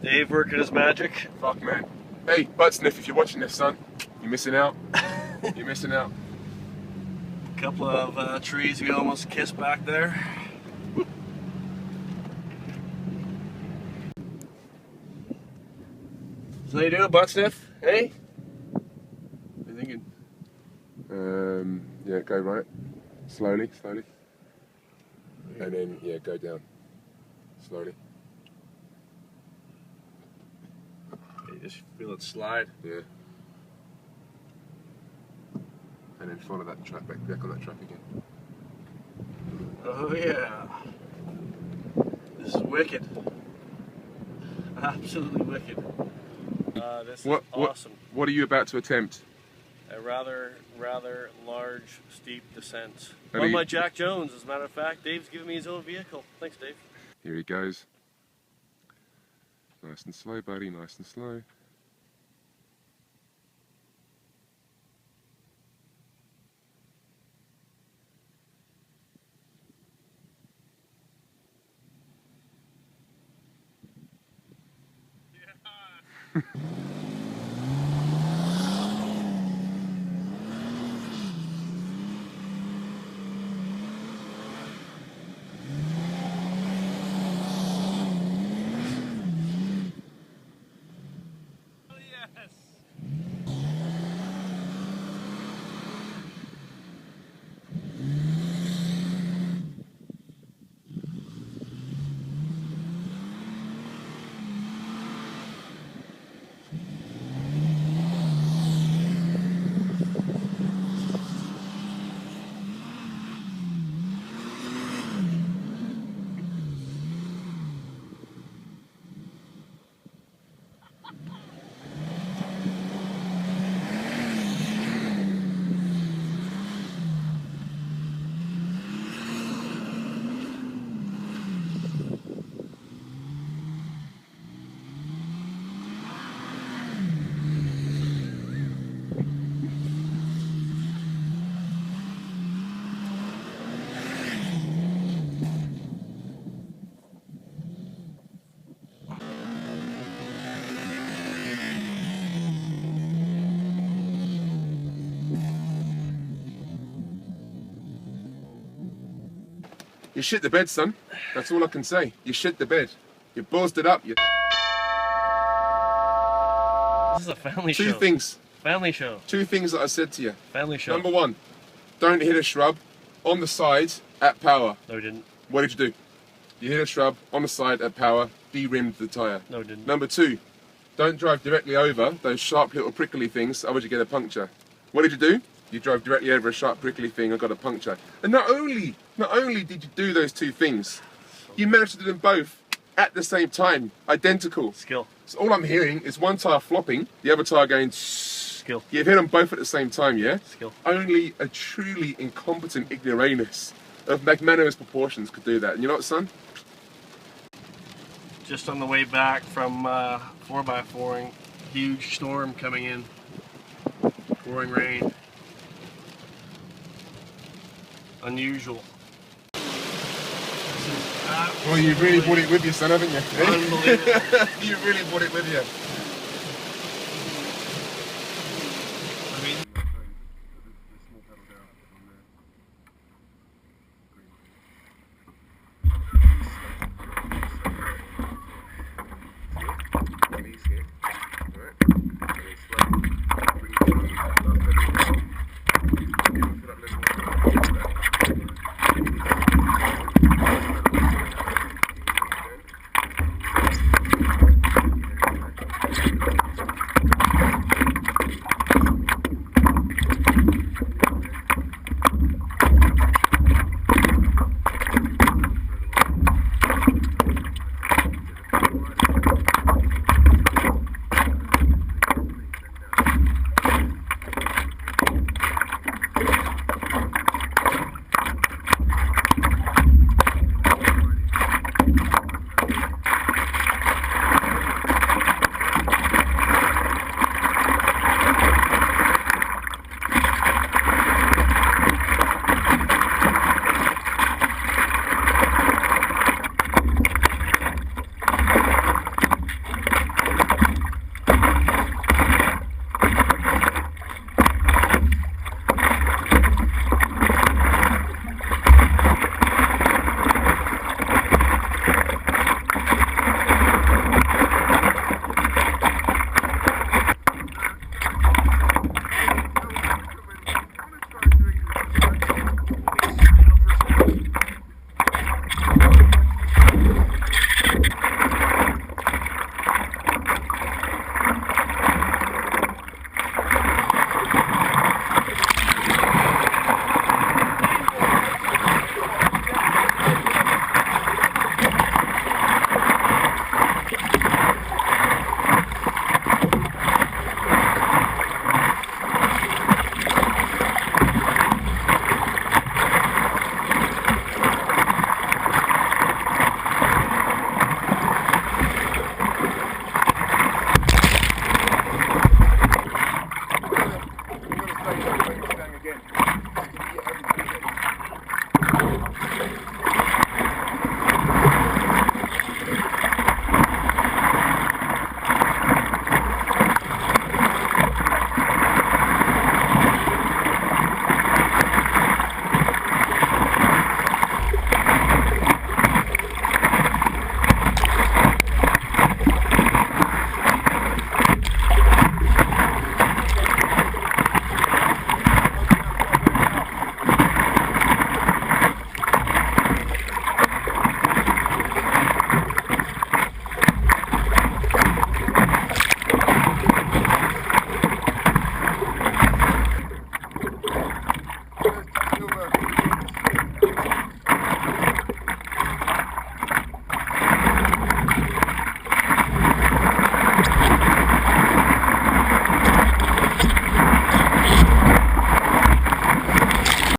Dave working his magic. Fuck, man. Hey, butt sniff, if you're watching this, son, you're missing out. You're missing out. A couple of trees we almost kissed back there. So you do a butt sniff, hey? What are you thinking? Yeah, go right. Slowly, slowly. And then, yeah, go down. Slowly. You just feel it slide. Yeah. And then follow that track back on that track again. Oh yeah. This is wicked. Absolutely wicked. This is awesome. What are you about to attempt? A rather large, steep descent. And On my Jack Jones, as a matter of fact. Dave's giving me his own vehicle. Thanks, Dave. Here he goes. Nice and slow, buddy, nice and slow. Yeah. You shit the bed, son. That's all I can say. You shit the bed. You buzzed it up. You... This is a family show. Two things. Family show. Two things that I said to you. Family show. Number one, don't hit a shrub on the side at power. No, we didn't. What did you do? You hit a shrub on the side at power, de-rimmed the tyre. No, we didn't. Number two, don't drive directly over those sharp little prickly things, otherwise you get a puncture. What did you do? You drove directly over a sharp prickly thing and got a puncture. And not only did you do those two things, you managed to do them both at the same time, identical. Skill. So all I'm hearing is one tyre flopping, the other tyre going Skill. You've hit them both at the same time, yeah? Skill. Only a truly incompetent ignoramus of magnanimous proportions could do that. And you know what, son? Just on the way back from 4x4ing, huge storm coming in, pouring rain. Unusual. Well, you really brought it with you, son, haven't you? Unbelievable. You really brought it with you.